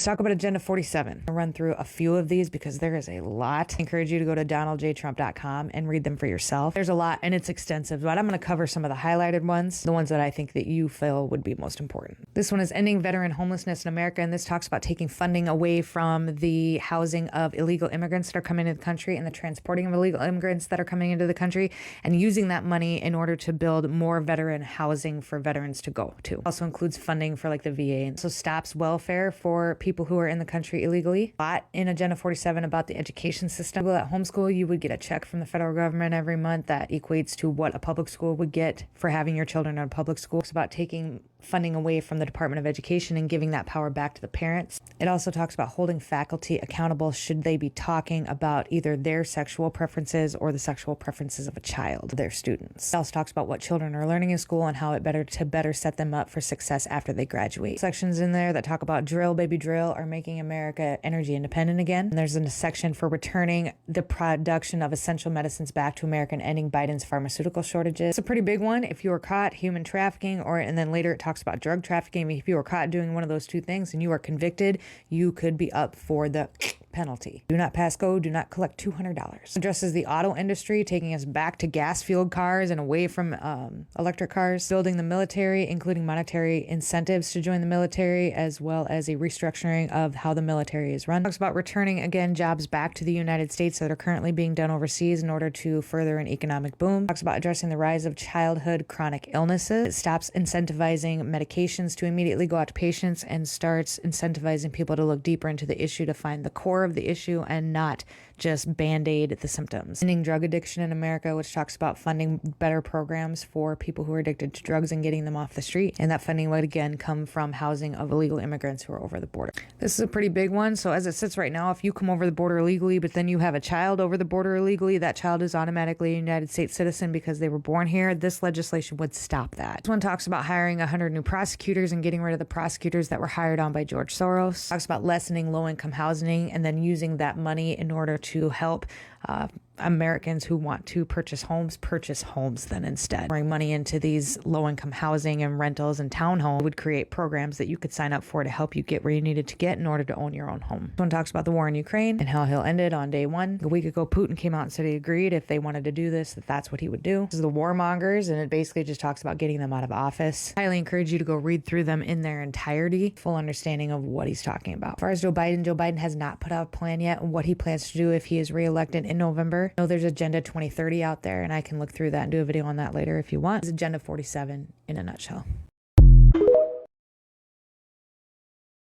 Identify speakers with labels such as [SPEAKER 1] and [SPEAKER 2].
[SPEAKER 1] Let's talk about Agenda 47. I'll run through a few of these because there is a lot. I encourage you to go to donaldjtrump.com and read them for yourself. There's a lot and it's extensive, but I'm going to cover some of the highlighted ones, the ones that I think that you feel would be most important. This one is ending veteran homelessness in America, and this talks about taking funding away from the housing of illegal immigrants that are coming into the country and the transporting of illegal immigrants that are coming into the country, and using that money in order to build more veteran housing for veterans to go to. Also includes funding for like the VA, and so stops welfare for people who are in the country illegally. A lot in Agenda 47 about the education system. At homeschool, you would get a check from the federal government every month that equates to what a public school would get for having your children in a public school. It's about taking funding away from the Department of Education and giving that power back to the parents. It also talks about holding faculty accountable should they be talking about either their sexual preferences or the sexual preferences of a child, their students. It also talks about what children are learning in school and how it better set them up for success after they graduate. Sections in there that talk about drill, baby drill, or making America energy independent again. And there's a section for returning the production of essential medicines back to America and ending Biden's pharmaceutical shortages. It's a pretty big one. If you were caught human trafficking, and then later it talks about drug trafficking. If you were caught doing one of those two things and you are convicted, you could be up for the penalty. Do not pass go, do not collect $200. Addresses the auto industry, taking us back to gas-fueled cars and away from electric cars. Building the military, including monetary incentives to join the military, as well as a restructuring of how the military is run. Talks about returning, again, jobs back to the United States that are currently being done overseas in order to further an economic boom. Talks about addressing the rise of childhood chronic illnesses. It stops incentivizing medications to immediately go out to patients and starts incentivizing people to look deeper into the issue to find the core of the issue and not just band-aid the symptoms. Ending drug addiction in America, which talks about funding better programs for people who are addicted to drugs and getting them off the street. And that funding would again come from housing of illegal immigrants who are over the border. This is a pretty big one. So as it sits right now, if you come over the border illegally, but then you have a child over the border illegally, that child is automatically a United States citizen because they were born here. This legislation would stop that. This one talks about hiring 100 new prosecutors and getting rid of the prosecutors that were hired on by George Soros. Talks about lessening low-income housing and then using that money in order to help Americans who want to purchase homes then instead. Bring money into these low-income housing and rentals and townhomes would create programs that you could sign up for to help you get where you needed to get in order to own your own home. This one talks about the war in Ukraine and how he'll end it on day one. A week ago, Putin came out and said he agreed if they wanted to do this, that's what he would do. This is the warmongers, and it basically just talks about getting them out of office. I highly encourage you to go read through them in their entirety, full understanding of what he's talking about. As far as Joe Biden has not put out a plan yet on what he plans to do if he is reelected in November. I know there's Agenda 2030 out there, and I can look through that and do a video on that later if you want. It's Agenda 47 in a nutshell.